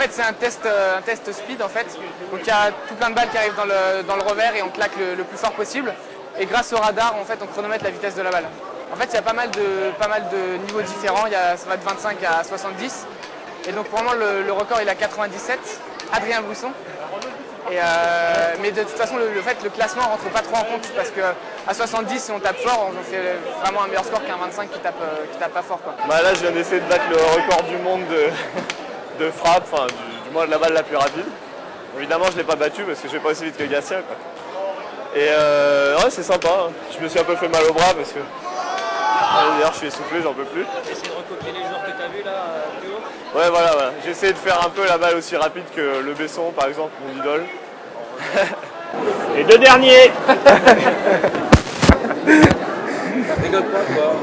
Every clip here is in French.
fait c'est un test speed en fait. Donc il y a tout plein de balles qui arrivent dans le revers et on claque le plus fort possible. Et grâce au radar en fait on chronomètre la vitesse de la balle. En fait il y a pas mal de niveaux différents, ça va de 25 à 70. Et donc pour moi le record il est à 97, Adrien Bousson. Mais de toute façon le classement ne rentre pas trop en compte parce qu'à 70 si on tape fort on fait vraiment un meilleur score qu'un 25 qui tape pas fort quoi. Bah là je viens d'essayer de battre le record du monde de frappe, enfin du moins de la balle la plus rapide. Évidemment je ne l'ai pas battu parce que je vais pas aussi vite que Gatien quoi. Et ouais c'est sympa, je me suis un peu fait mal au bras parce que d'ailleurs je suis essoufflé, j'en peux plus. Tu essaies de recopier les joueurs que tu as vus là plus haut? Ouais voilà, j'ai essayé de faire un peu la balle aussi rapide que Le Besson par exemple, mon idole. Les deux derniers. Rigole pas quoi.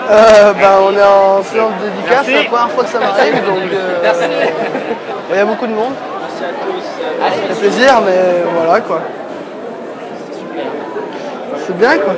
On est en séance de dédicace, c'est la première fois que ça m'arrive, donc il y a beaucoup de monde. Merci à tous. Ça fait plaisir, mais voilà quoi. C'est bien quoi.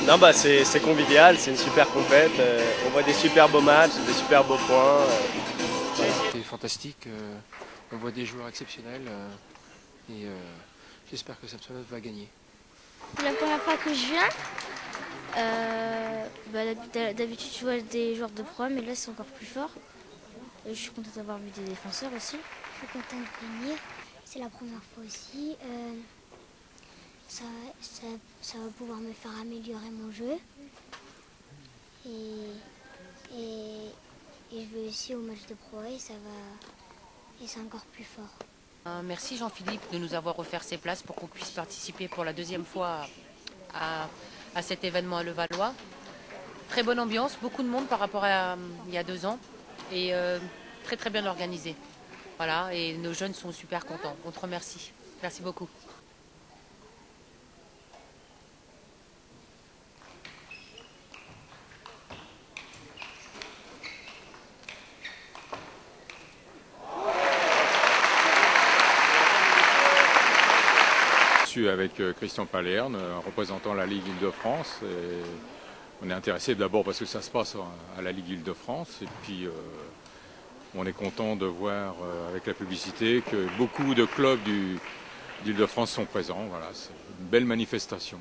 Non bah c'est convivial, c'est une super compète, on voit des super beaux matchs, des super beaux points. C'est fantastique, on voit des joueurs exceptionnels et j'espère que Samsonov va gagner. C'est la première fois que je viens. D'habitude je vois des joueurs de pro, mais là c'est encore plus fort. Je suis contente d'avoir vu des défenseurs aussi. Je suis contente de venir, c'est la première fois aussi. Ça va pouvoir me faire améliorer mon jeu. Et je vais aussi au match de pro et c'est encore plus fort. Merci Jean-Philippe de nous avoir offert ces places pour qu'on puisse participer pour la deuxième fois à cet événement à Levallois. Très bonne ambiance, beaucoup de monde par rapport à il y a 2 ans et très très bien organisé. Voilà, et nos jeunes sont super contents. On te remercie. Merci beaucoup. Avec Christian Palerne, représentant la Ligue Île-de-France. On est intéressé d'abord parce que ça se passe à la Ligue Île-de-France et puis on est content de voir avec la publicité que beaucoup de clubs d'Île-de-France sont présents. Voilà, c'est une belle manifestation.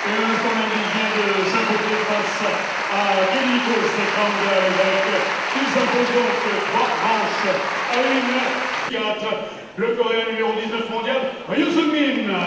Et le commandant vient de s'imposer face à Domenico Stefan avec qui s'impose donc 3 manches à 1-4. Le Coréen numéro 19 mondial, Ryu Seung-min.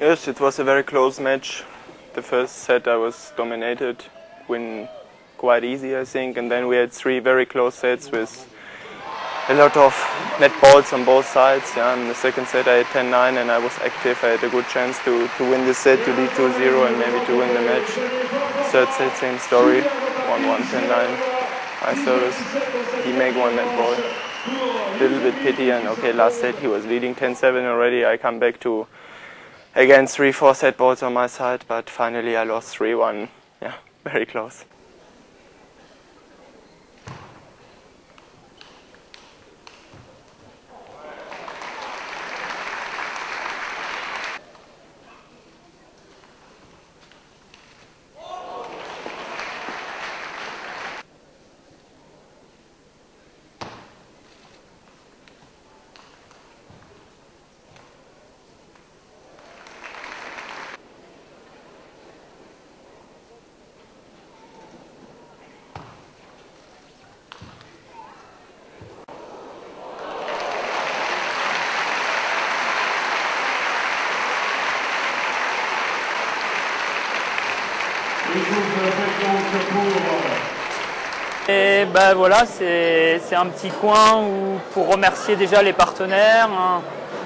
Yes, it was a very close match. The first set I was dominated, win quite easy I think, and then we had 3 very close sets with a lot of net balls on both sides. Yeah, in the second set I had 10-9 and I was active. I had a good chance to win the set, to lead 2-0 and maybe to win the match. Third set, same story, 1-1, 10-9. High service, he make 1 net ball. Little bit pity, and okay, last set he was leading 10-7 already. I come back to again 3-4 set balls on my side, but finally I lost 3-1. Yeah, very close. Et ben voilà, c'est un petit coin où, pour remercier déjà les partenaires,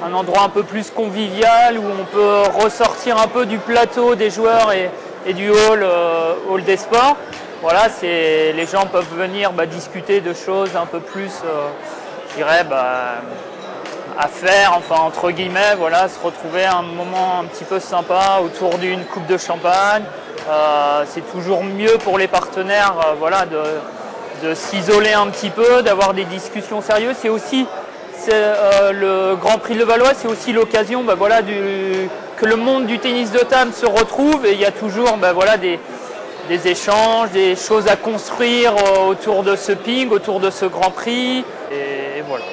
un endroit un peu plus convivial où on peut ressortir un peu du plateau des joueurs et du hall des sports. Voilà, les gens peuvent venir discuter de choses un peu plus, je dirais, à faire, enfin entre guillemets, voilà, se retrouver un moment un petit peu sympa autour d'une coupe de champagne. C'est toujours mieux pour les partenaires, voilà, de s'isoler un petit peu, d'avoir des discussions sérieuses. C'est aussi le Grand Prix de Levallois, c'est aussi l'occasion, voilà, que le monde du tennis de table se retrouve, et il y a toujours, voilà, des échanges, des choses à construire autour de ce ping, autour de ce Grand Prix, et voilà.